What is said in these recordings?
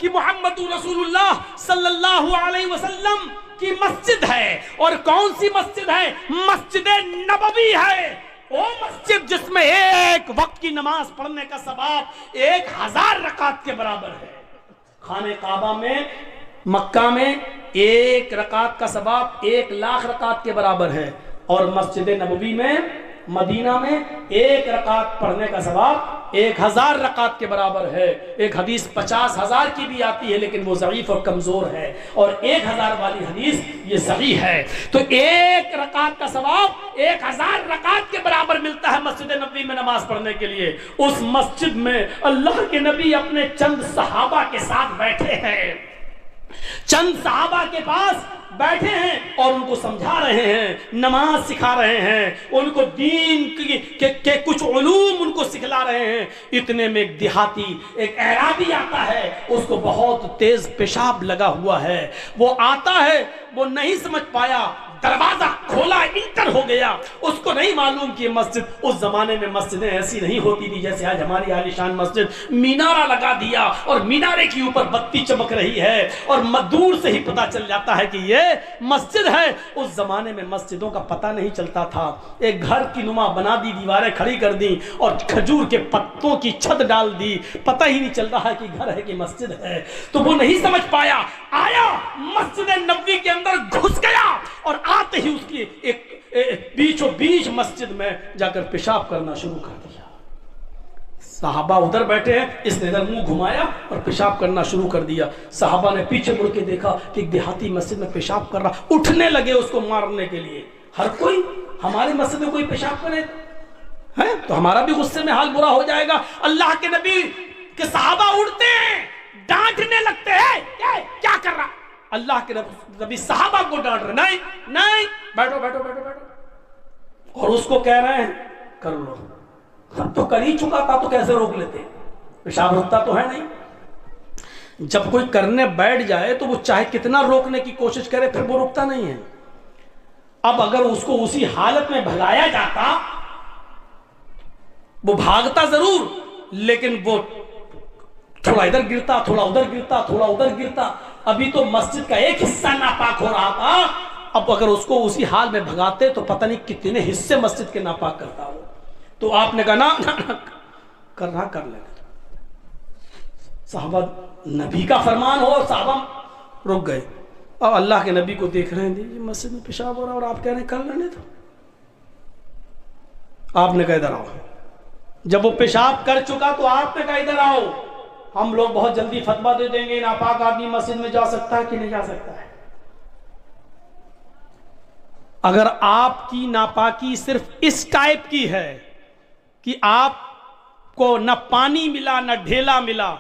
کہ محمد رسول اللہ صلی اللہ علیہ وسلم کی مسجد ہے. اور کون سی مسجد ہے؟ مسجد نبوی ہے. وہ مسجد جس میں ایک وقت کی نماز پڑھنے کا ثواب 1000 رکعت کے برابر ہے. خانہ کعبہ میں مکہ میں 1 رکعت کا ثواب 1,00,000 رکعت کے برابر ہے. اور مسجد نبوی میں مدینہ میں 1 رکعت پڑھنے کا ثواب 1000 رکعت کے برابر ہے. ایک حدیث 50,000 کی بھی آتی ہے لیکن وہ ضعیف اور کمزور ہے, اور 1000 والی حدیث یہ صحیح ہے. تو 1 رکعت کا ثواب 1000 رکعت کے برابر ملتا ہے مسجد نبوی میں نماز پڑھنے کے لیے. اس مسجد میں اللہ کے نبی اپنے چند صحابہ کے ساتھ بیٹھے ہیں, چند صحابہ کے پاس بیٹھے ہیں اور ان کو سمجھا رہے ہیں, نماز سکھا رہے ہیں, ان کو دین کے کچھ علوم ان کو سکھلا رہے ہیں. اتنے میں ایک دیہاتی, ایک اعرابی آتا ہے, اس کو بہت تیز پیشاب لگا ہوا ہے. وہ آتا ہے, وہ نہیں سمجھ پایا, دروازہ کھولا, انٹر ہو گیا. اس کو نہیں معلوم کہ یہ مسجد, اس زمانے میں مسجدیں ایسی نہیں ہوتی تھی جیسے آج ہماری عالیشان مسجد. مینارہ لگا دیا اور مینارے کے اوپر بتی چمک رہی ہے اور دور سے ہی پتہ چل جاتا ہے کہ یہ مسجد ہے. اس زمانے میں مسجدوں کا پتہ نہیں چلتا تھا. ایک گھر کی نما بنا دی, دیواریں کھڑی کر دی اور کھجور کے پتوں کی چھت ڈال دی, پتہ ہی نہیں چل رہا ہے کہ گھر ہے کہ مسجد ہے. تو وہ نہیں سمجھ پایا, آیا مسجد نبوی کے اندر گھس گیا اور آتے ہی اس کی ایک بیچوں بیچ مسجد میں جا کر پیشاب کرنا شروع کر دیا. صحابہ ادھر بیٹھے ہیں, اس نے ادھر منہ گھمایا اور پیشاب کرنا شروع کر دیا. صحابہ نے پیچھے مڑ کے دیکھا کہ ایک دیہاتی مسجد میں پیشاب کر رہا, اٹھنے لگے اس کو مارنے کے لیے. ہر کوئی ہماری مسجد میں کوئی پیشاب کرے ہیں تو ہمارا بھی غصے میں حال برا ہو جائے گا. اللہ کے نبی کے صحابہ اٹھتے ہیں, ڈانٹنے لگتے ہیں, کیا کر رہا. اللہ کے نبی صحابہ کو ڈانٹ رہے, نہیں نہیں بیٹھو بیٹھو بیٹھو بیٹھو, اور اس کو کہہ رہے ہیں کر لو. اب تو کر ہی چکا تھا تو کیسے روک لیتے, پیشاب رکتا تو ہے نہیں. جب کوئی کرنے بیٹھ جائے تو وہ چاہے کتنا روکنے کی کوشش کرے پھر وہ رکتا نہیں ہے. اب اگر اس کو اسی حالت میں بھگایا جاتا, وہ بھاگتا ضرور لیکن وہ تھوڑا ادھر گرتا, تھوڑا ادھر گرتا, تھوڑا ادھر گرتا. ابھی تو مسجد کا ایک حصہ ناپاک ہو رہا تھا, اب اگر اس کو اسی حال میں بھگاتے تو پتہ نہیں کتنے حصے مسجد کے ناپاک کرتا ہو. تو آپ نے کہا نا کر رہا کر لے. صحابہ نبی کا فرمان ہو, صحابہ رک گئے. اب اللہ کے نبی کو دیکھ رہے ہیں, یہ مسجد میں پیشاب ہو رہا اور آپ کہہ رہے ہیں کر لینے. تو آپ نے کہا ادھر آؤ. جب وہ پیشاب کر چکا تو آپ نے کہا ادھر آؤ. ہم لوگ بہت جلدی فتویٰ دے دیں گے ناپاک آدمی مسجد میں جا سکتا ہے کہ نہیں جا سکتا ہے. اگر آپ کی ناپاکی صرف اس ٹائپ کی ہے کہ آپ کو نہ پانی ملا نہ ڈھیلا ملا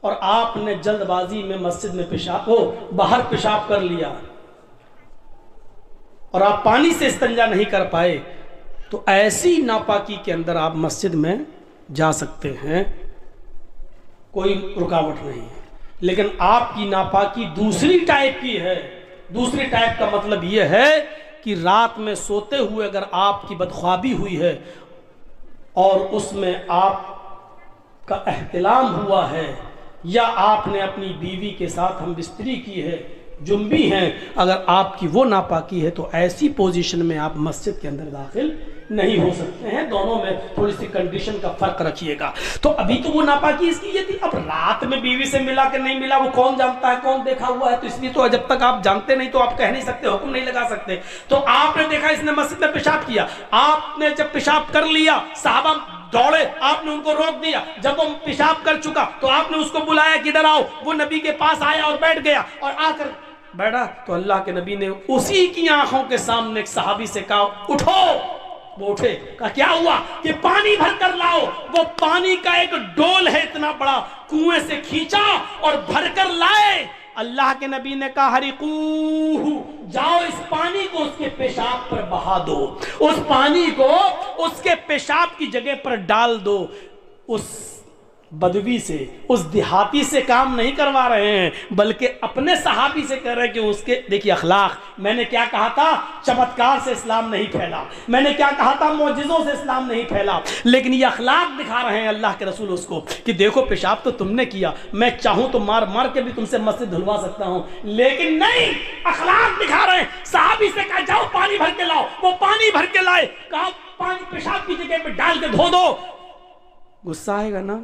اور آپ نے جلد بازی میں مسجد میں پیشاب باہر پیشاب کر لیا اور آپ پانی سے استنجا نہیں کر پائے, تو ایسی ناپاکی کے اندر آپ مسجد میں جا سکتے ہیں, کوئی رکاوٹ نہیں ہے. لیکن آپ کی ناپاکی دوسری ٹائپ کی ہے. دوسری ٹائپ کا مطلب یہ ہے کہ رات میں سوتے ہوئے اگر آپ کی بدخوابی ہوئی ہے اور اس میں آپ کا احتلام ہوا ہے, یا آپ نے اپنی بیوی کے ساتھ ہم بستری کی ہے, جنبی ہیں, اگر آپ کی وہ ناپاکی ہے تو ایسی پوزیشن میں آپ مسجد کے اندر داخل نہیں ہو سکتے ہیں. دونوں میں تھوڑی سی کنڈیشن کا فرق رکھیے گا. تو ابھی تو وہ ناپاکی اس کی یہ تھی, اب رات میں بیوی سے ملا کہ نہیں ملا وہ کون جانتا ہے, کون دیکھا ہوا ہے. تو اس لیے تو جب تک آپ جانتے نہیں تو آپ کہہ نہیں سکتے, حکم نہیں لگا سکتے. تو آپ نے دیکھا اس نے مسجد میں پیشاب کیا, آپ نے جب پیشاب کر لیا صحابہ دوڑے, آپ نے ان کو روک دیا. جب وہ پیشاب کر چکا تو آپ نے اس کو بلایا کہ ادھر آؤ. وہ نبی کے پاس آیا اور بیٹھ گیا, اور آ کر بیٹھا تو اللہ کے نبی نے اسی کی آنکھوں کے سامنے ایک صحابی سے کہا اٹھو. وہ اٹھے, کہا کیا ہوا, کہ پانی بھر کر لاؤ. وہ پانی کا ایک ڈول ہے اتنا بڑا, کنویں سے کھینچا اور بھر کر لائے. اللہ کے نبی نے کہا ہریقوہ, جاؤ اس پانی کو اس کے پیشاب پر بہا دو, اس پانی کو اس کے پیشاب کی جگہ پر ڈال دو. اس بدوی سے، اس دیہاتی سے کام نہیں کروا رہے ہیں، بلکہ اپنے صحابی سے کہہ رہے ہیں کہ اس کے دیکھیے اخلاق. میں نے کیا کہا تھا؟ چمتکار سے اسلام نہیں پھیلا. میں نے کیا کہا تھا؟ معجزوں سے اسلام نہیں پھیلا. لیکن یہ اخلاق دکھا رہے ہیں اللہ کے رسول اس کو کہ دیکھو پیشاب تو تم نے کیا، میں چاہوں تو مار مار کے بھی تم سے مسجد دھلوا سکتا ہوں، لیکن نہیں. اخلاق دکھا رہے ہیں. صحابی سے کہا جاؤ پانی بھر کے لاؤ، وہ پانی بھر کے لائے. کہا پانی پیشاب کی جگہ پہ ڈال کے دھو دو. غصہ آئے گا نا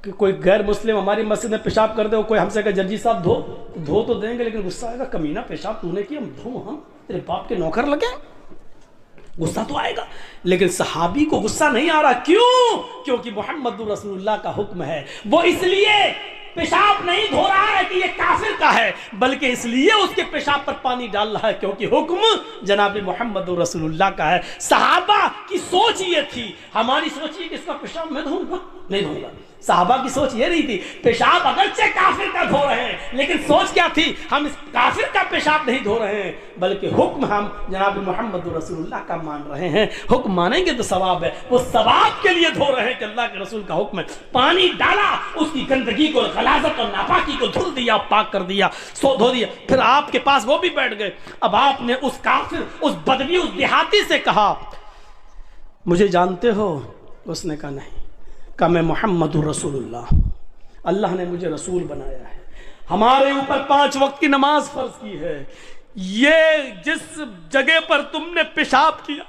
کہ کوئی غیر مسلم ہماری مسجد میں پیشاب کر دے، کوئی ہم سے کہے جرجی صاحب دھو تو دیں گے، لیکن غصہ آئے گا کمینہ پیشاب تو نے کیا، ہم تیرے باپ کے نوکر لگے. غصہ تو آئے گا. لیکن صحابی کو غصہ نہیں آ رہا. کیوں؟ کیونکہ محمد رسول اللہ کا حکم ہے. وہ اس لیے پیشاب نہیں دھو رہا ہے کہ یہ کافر کا ہے، بلکہ اس لیے اس کے پیشاب پر پانی ڈال رہا ہے کیونکہ حکم جناب محمد رسول اللہ کا ہے. صحابہ کی سوچ یہ تھی. ہماری سوچ یہ کہ اس کا پیشاب میں دھوں گا نہیں دھوں گا. صحابہ کی سوچ یہ نہیں تھی. پیشاب اگرچہ کافر کا دھو رہے ہیں، لیکن سوچ کیا تھی؟ ہم اس کافر کا پیشاب نہیں دھو رہے ہیں، بلکہ حکم ہم جناب محمد رسول اللہ کا مان رہے ہیں. حکم مانیں گے تو ثواب ہے. وہ ثواب کے لیے دھو رہے ہیں کہ اللہ کے رسول کا حکم ہے. پانی ڈالا، اس کی گندگی کو، غلاظت اور ناپاکی کو دھل دیا، پاک کر دیا، دھو دیا. پھر آپ کے پاس وہ بھی بیٹھ گئے. اب آپ نے اس کافر، اس بدوی، اس دیہاتی سے کہا مجھے جانتے ہو؟ اس نے کہا نہیں. کہ میں محمد رسول اللہ نے مجھے رسول بنایا ہے، ہمارے اوپر 5 وقت کی نماز فرض کی ہے. یہ جس جگہ پر تم نے پیشاب کیا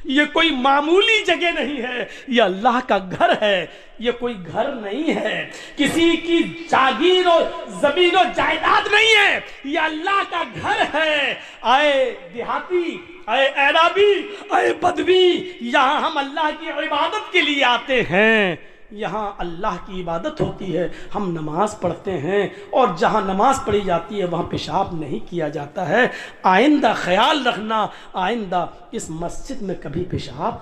یہ کوئی معمولی جگہ نہیں ہے، یہ اللہ کا گھر ہے. یہ کوئی گھر نہیں ہے، کسی کی جاگیر و زمین و جائیداد نہیں ہے، یہ اللہ کا گھر ہے. آئے دیہاتی، اے اعرابی، اے بدوی، یہاں ہم اللہ کی عبادت کے لیے آتے ہیں. یہاں اللہ کی عبادت ہوتی ہے، ہم نماز پڑھتے ہیں، اور جہاں نماز پڑھی جاتی ہے وہاں پیشاب نہیں کیا جاتا ہے. آئندہ خیال رکھنا، آئندہ اس مسجد میں کبھی پیشاب،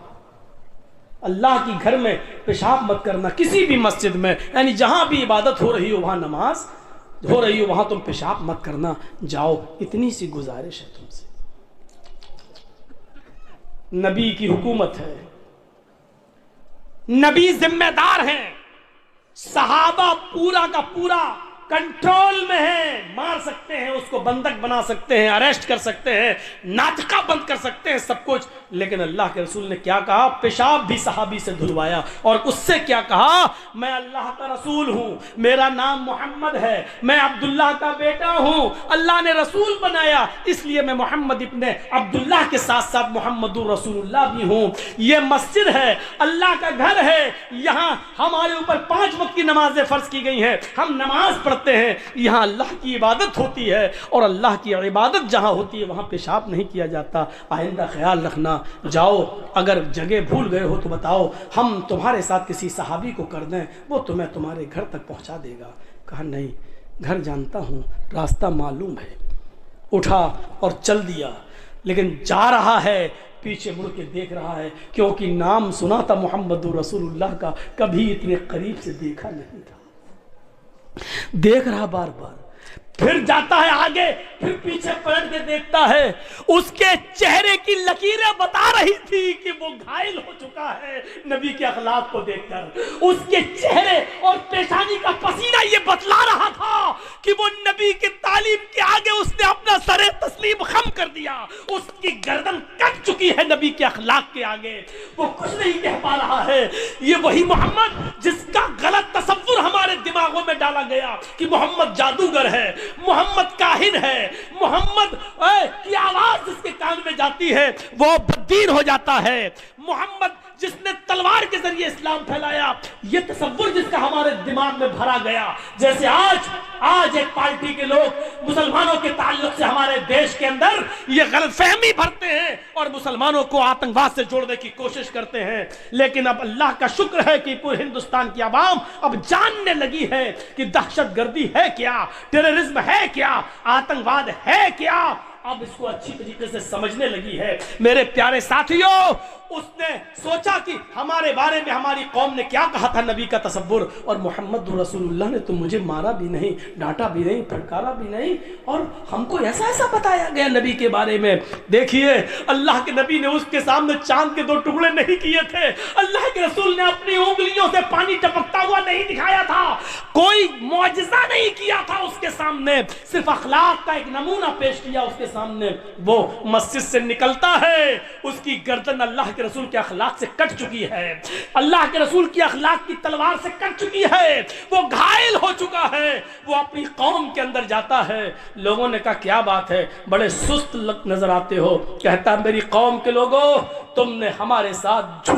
اللہ کی گھر میں پیشاب مت کرنا. کسی بھی مسجد میں، یعنی جہاں بھی عبادت ہو رہی ہو، وہاں نماز ہو رہی ہو، وہاں تم پیشاب مت کرنا. جاؤ، اتنی سی گزارش ہے تم سے. نبی کی حکومت ہے، نبی ذمہ دار ہیں، صحابہ پورا کا پورا کنٹرول میں ہیں. مار سکتے ہیں اس کو، بندک بنا سکتے ہیں، اریسٹ کر سکتے ہیں، ناطقہ بند کر سکتے ہیں، سب کچھ. لیکن اللہ کے رسول نے کیا کہا؟ پیشاب بھی صحابی سے دھلوایا. اور اس سے کیا کہا؟ میں اللہ کا رسول ہوں، میرا نام محمد ہے، میں عبداللہ کا بیٹا ہوں، اللہ نے رسول بنایا، اس لیے میں محمد ابن عبداللہ کے ساتھ ساتھ محمد رسول اللہ بھی ہوں. یہ مسجد ہے، اللہ کا گھر ہے، یہاں ہمارے اوپر 5 وقت کی نمازیں فرض کی گئی ہیں، ہم نماز پڑھتے ہیں، یہاں اللہ کی عبادت ہوتی ہے، اور اللہ کی عبادت جہاں ہوتی ہے وہاں پیشاب نہیں کیا جاتا. آئندہ خیال رکھنا. جاؤ، اگر جگہ بھول گئے ہو تو بتاؤ، ہم تمہارے ساتھ کسی صحابی کو کر دیں، وہ تمہیں تمہارے گھر تک پہنچا دے گا. کہا نہیں، گھر جانتا ہوں، راستہ معلوم ہے. اٹھا اور چل دیا. لیکن جا رہا ہے، پیچھے مڑ کے دیکھ رہا ہے، کیونکہ نام سنا تھا محمد رسول اللہ کا، کبھی اتنے قریب سے دیکھا نہیں تھا. دیکھ رہا بار بار. پھر جاتا ہے آگے، پھر پیچھے پلٹ کے دیکھتا ہے. اس کے چہرے کی لکیریں بتا رہی تھی کہ وہ گھائل ہو چکا ہے نبی کے اخلاق کو دیکھ کر. اس کے چہرے اور پیشانی کا پسینہ یہ بتلا رہا تھا کہ وہ نبی کی تعلیم کے آگے اس نے اپنا سر تسلیم خم کر دیا. اس کی گردن کٹ چکی ہے نبی کے اخلاق کے آگے. وہ کچھ نہیں کہہ پا رہا ہے. یہ وہی محمد جس کا غلط تصور ہمارے دماغوں میں ڈالا گیا کہ محمد جادوگر ہے، محمد کاہن ہے، محمد کی آواز جس کے کان میں جاتی ہے وہ بددین ہو جاتا ہے، محمد جس نے تلوار کے ذریعے اسلام پھیلایا. یہ تصور جس کا ہمارے دماغ میں بھرا گیا. جیسے آج ایک پارٹی کے لوگ مسلمانوں کے تعلق سے ہمارے دیش کے اندر یہ غلط فہمی بھرتے ہیں اور مسلمانوں کو آتنکواد سے جوڑنے کی کوشش کرتے ہیں. لیکن اب اللہ کا شکر ہے کہ پورے ہندوستان کی عوام اب جاننے لگی ہے کہ دہشت گردی ہے کیا، ٹیررزم ہے کیا، آتنکواد ہے کیا. اب اس کو اچھی طریقے سے سمجھنے لگی ہے. میرے پیارے ساتھیوں، اس نے سوچا کہ ہمارے بارے میں ہماری قوم نے کیا کہا تھا نبی کا تصور، اور محمد رسول اللہ نے تو مجھے مارا بھی نہیں، ڈانٹا بھی نہیں، پھٹکارا بھی نہیں، اور ہم کو ایسا ایسا بتایا گیا نبی کے بارے میں۔ دیکھیے اللہ کے نبی نے اس کے سامنے چاند کے 2 ٹکڑے نہیں کیے تھے، اللہ کے رسول نے اپنی انگلیوں سے پانی ٹپکتا ہوا نہیں دکھایا تھا، کوئی معجزہ نہیں کیا تھا اس کے سامنے، صرف اخلاق کا ایک نمونہ پیش کیا اس کے سامنے۔ وہ مسجد سے نکلتا ہے، اس کی گردن اللہ کے رسول کے اخلاق سے کٹ چکی ہے، اللہ کے رسول کی اخلاق کی تلوار سے کٹ چکی ہے، وہ گھائل ہو چکا ہے، وہ اپنی قوم کے اندر جاتا ہے۔ لوگوں نے کہا کیا بات ہے، بڑے سست نظر آتے ہو، کہتا میری قوم کے لوگوں تم نے ہمارے ساتھ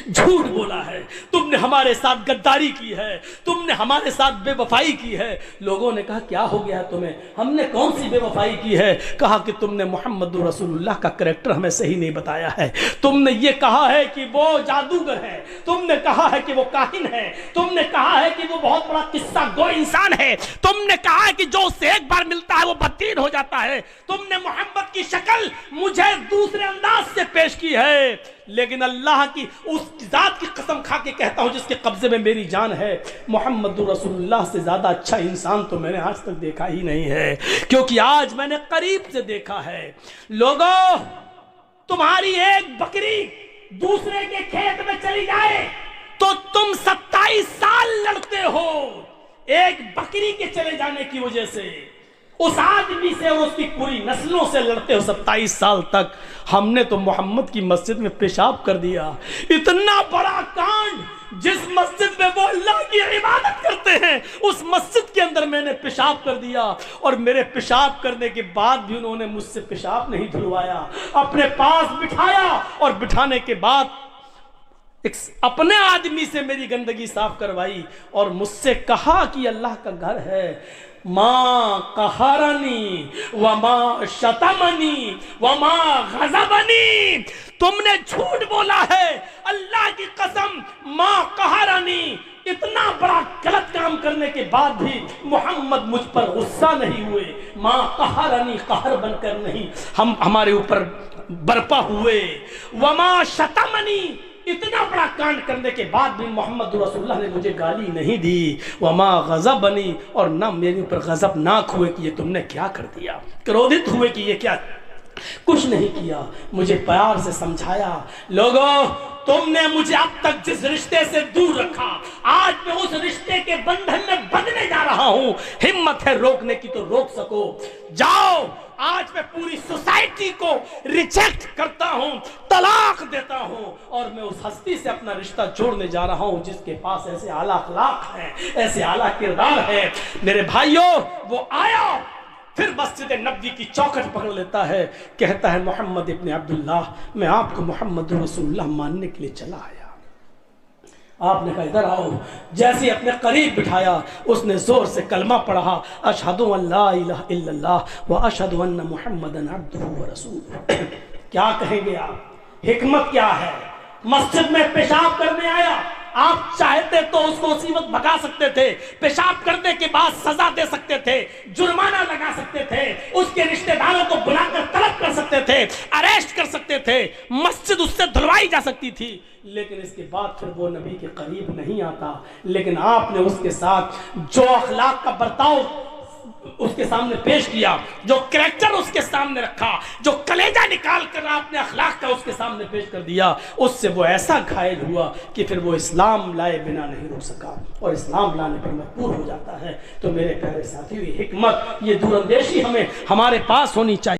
جھوٹ بولا ہے، تم نے ہمارے ساتھ غداری کی ہے، تم نے ہمارے ساتھ بے وفائی کی ہے۔ لوگوں نے کہا کیا ہو گیا تمہیں، ہم نے کون سی بے وفائی کی ہے؟ کہا کہ تم نے محمد رسول اللہ کا کریکٹر ہمیں صحیح نہیں بتایا ہے، تم نے یہ کہا ہے کہ وہ جادوگر ہے، تم نے کہا ہے کہ وہ کاہن ہے، تم نے کہا ہے کہ وہ بہت بڑا قصہ گو انسان ہے، تم نے کہا ہے کہ جو اسے ایک بار ملتا ہے وہ بدترین ہو جاتا ہے، تم نے محمد کی شکل مجھے دوسرے انداز سے پیش کی ہے، لیکن اللہ کی اس ذات کی قسم کھا کے کہتا ہوں جس کے قبضے میں میری جان ہے، محمد رسول اللہ سے زیادہ اچھا انسان تو میں نے آج تک دیکھا ہی نہیں ہے، کیونکہ آج میں نے قریب سے دیکھا ہے۔ لوگوں تمہاری ایک بکری دوسرے کے کھیت میں چلی جائے تو تم 27 سال لڑتے ہو، ایک بکری کے چلے جانے کی وجہ سے اس آدمی سے اور اس کی پوری نسلوں سے لڑتے ہو 27 سال تک۔ ہم نے تو محمد کی مسجد میں پیشاب کر دیا، اتنا بڑا کانڈ، جس مسجد میں وہ اللہ کی عبادت کرتے ہیں اس مسجد کے اندر میں نے پیشاب کر دیا، اور میرے پیشاب کرنے کے بعد بھی انہوں نے مجھ سے پیشاب نہیں دھلوایا، اپنے پاس بٹھایا اور بٹھانے کے بعد اپنے آدمی سے میری گندگی صاف کروائی اور مجھ سے کہا کہ اللہ کا گھر ہے، ما قہرنی وما شتمنی وما غضبنی، تم نے جھوٹ بولا ہے، اللہ کی قسم ما قہرنی، اتنا بڑا غلط کام کرنے کے بعد بھی محمد مجھ پر غصہ نہیں ہوئے، ما قہرنی، قہر بن کر نہیں، ہمارے اوپر برپا ہوئے، وما شتمنی، اتنا بڑا کانڈ کرنے کے بعد بھی محمد رسول اللہ نے مجھے گالی نہیں دی، وما غضبنی، اور نہ میرے اوپر غضبناک ہوئے کہ یہ تم نے کیا کر دیا، کرودت ہوئے کہ یہ کیا، کچھ نہیں کیا، مجھے پیار سے سمجھایا۔ لوگوں تم نے مجھے اب تک جس رشتے سے دور رکھا، آج میں اس رشتے کے بندھن میں بندھنے جا رہا ہوں، ہمت ہے روکنے کی تو روک سکو، جاؤ، آج میں پوری سوسائٹی کو ریجیکٹ کرتا ہوں، طلاق دیتا ہوں، اور میں اس ہستی سے اپنا رشتہ جوڑنے جا رہا ہوں جس کے پاس ایسے اعلیٰ اخلاق ہیں، ایسے اعلیٰ کردار ہے۔ میرے بھائیوں وہ آیا، پھر مسجد نبوی کی چوکھٹ پکڑ لیتا ہے، کہتا ہے محمد ابن عبداللہ میں آپ کو محمد رسول اللہ ماننے کے لیے چلا آیا۔ آپ نے کہا ادھر آؤ، جیسے اپنے قریب بٹھایا اس نے زور سے کلمہ پڑھا، اشہد ان لا الہ الا اللہ و اشہد ان محمدا عبدہ و رسولہ۔ کیا کہیں گے آپ، حکمت کیا ہے؟ مسجد میں پیشاب کرنے آیا، آپ چاہتے تو اس کو اسی وقت بھگا سکتے تھے، پیشاب کرنے کے بعد سزا دے سکتے تھے، جرمانہ لگا سکتے تھے، اس کے رشتہ داروں کو بلا کر طلب کر سکتے تھے، اریسٹ کر سکتے تھے، مسجد اس سے دھلوائی جا سکتی تھی، لیکن اس کے بعد پھر وہ نبی کے قریب نہیں آتا۔ لیکن آپ نے اس کے ساتھ جو اخلاق کا برتاؤ اس کے سامنے پیش کیا، جو کریکٹر اس کے سامنے رکھا، جو کلیجہ نکال کر آپ نے اخلاق کا اس کے سامنے پیش کر دیا، اس سے وہ ایسا گھائل ہوا کہ پھر وہ اسلام لائے بنا نہیں رک سکا اور اسلام لانے پر مجبور ہو جاتا ہے۔ تو میرے پیارے ساتھی، حکمت، یہ دور اندیشی ہمیں ہمارے پاس ہونی چاہیے۔